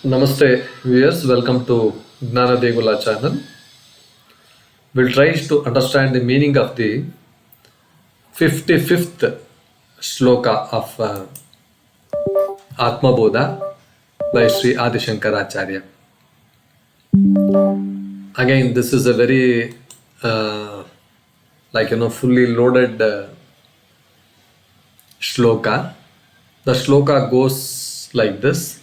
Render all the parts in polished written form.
Namaste viewers, welcome to Jnana channel. We'll try to understand the meaning of the 55th shloka of Ātma BODHA by Sri Adi Shankaracharya. Again, this is a very fully loaded shloka. The shloka goes like this.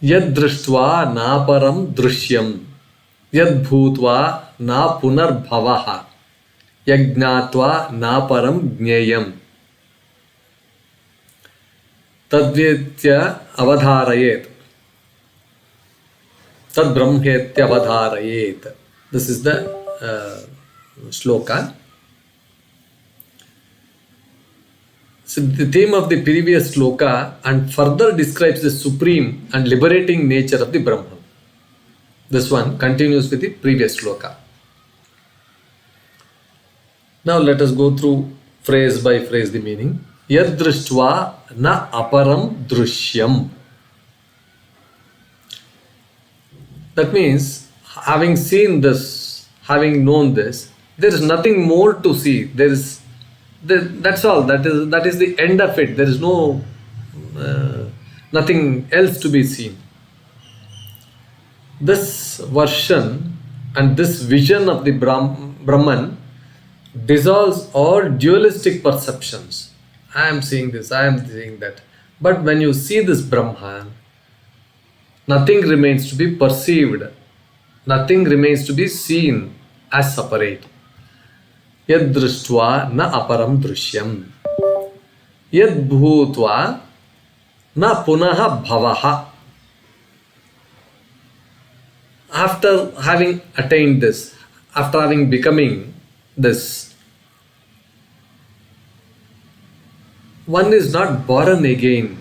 yad-dṛṣṭvā aparam dṛśyam yad-bhūtvā na bhavaḥ yad-gnātvā aparam jneyam tadvyetya avadharayet tad brahmetya avadharayet. This is the shloka. So the theme of the previous shloka and further describes the supreme and liberating nature of the Brahman. This one continues with the previous shloka. Now let us go through phrase by phrase the meaning. Yad-dṛṣṭvā na aparam dṛśyam. That means, having seen this, having known this, there is nothing more to see. That's all. That is the end of it. There is no nothing else to be seen. This version and this vision of the Brahman dissolves all dualistic perceptions. I am seeing this, I am seeing that. But when you see this Brahman, nothing remains to be perceived, nothing remains to be seen as separate. yad-dṛṣṭvā na aparam dṛśyam yad-bhūtvā na punaḥ bhavaḥ. After having attained this, after having becoming this, one is not born again.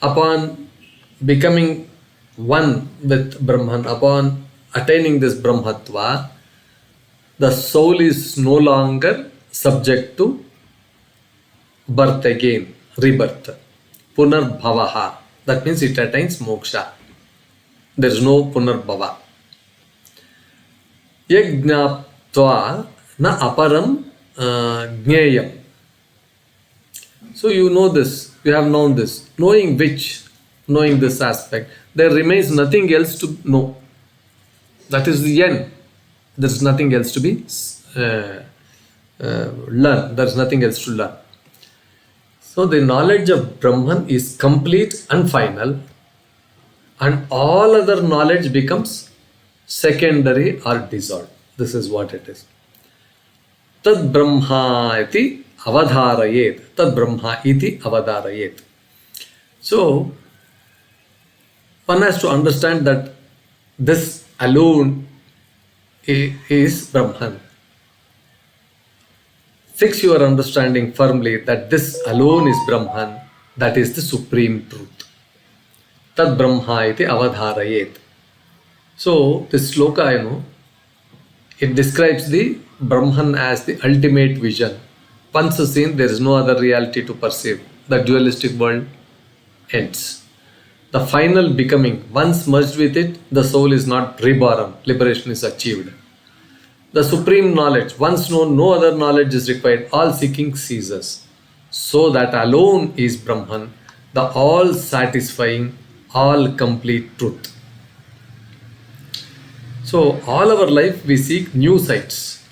Upon becoming one with Brahman, upon attaining this Brahmatva, the soul is no longer subject to birth again, rebirth. Punar-bhavaḥ. That means it attains moksha. There is no punar-bhava. Yad-dṛṣṭvā na aparam jneyam. So you know this, you have known this. Knowing this aspect, there remains nothing else to know. That is the end. There is nothing else to be learned. There is nothing else to learn. So the knowledge of Brahman is complete and final, and all other knowledge becomes secondary or dissolved. This is what it is. Tad brahma iti avadharayet. Tad brahma iti avadharayet. So one has to understand that this alone is Brahman. Fix your understanding firmly that this alone is Brahman, that is the supreme truth. Tad brahma iti avadharayet. So this shloka, it describes the Brahman as the ultimate vision. Once seen, there is no other reality to perceive. The dualistic world ends. The final becoming, once merged with it, the soul is not reborn. Liberation is achieved. The supreme knowledge, once known, no other knowledge is required. All seeking ceases. So that alone is Brahman, the all-satisfying, all-complete truth. So all our life we seek new sights,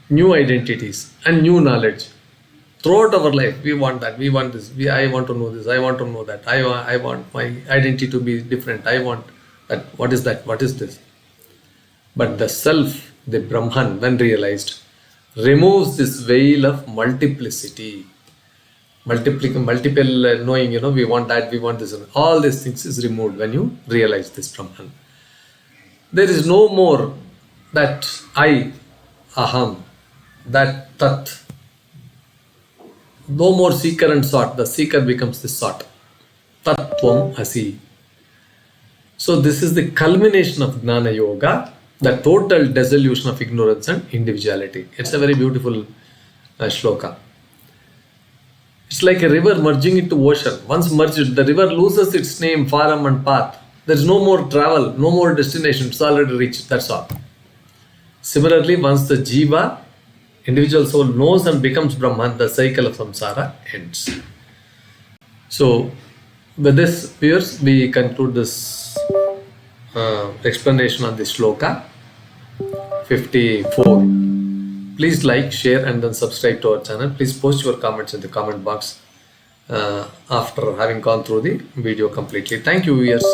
new identities and new knowledge. Throughout our life, we want that, we want this, I want to know this, I want to know that, I want my identity to be different, I want that, what is that, what is this? But the self, the Brahman, when realized, removes this veil of multiplicity, multiple knowing, we want that, we want this, all these things is removed when you realize this Brahman. There is no more that I, aham, that tat. No more seeker and sought. The seeker becomes the sought. Tattvam asi. So this is the culmination of Jnana Yoga, the total dissolution of ignorance and individuality. It's a very beautiful shloka. It's like a river merging into ocean. Once merged, the river loses its name, form and path. There is no more travel, no more destination. It's already reached. That's all. Similarly, once the jiva, individual soul, knows and becomes Brahman, the cycle of samsara ends. So, with this, viewers, we conclude this explanation on the shloka 54. Please like, share and then subscribe to our channel. Please post your comments in the comment box after having gone through the video completely. Thank you, viewers.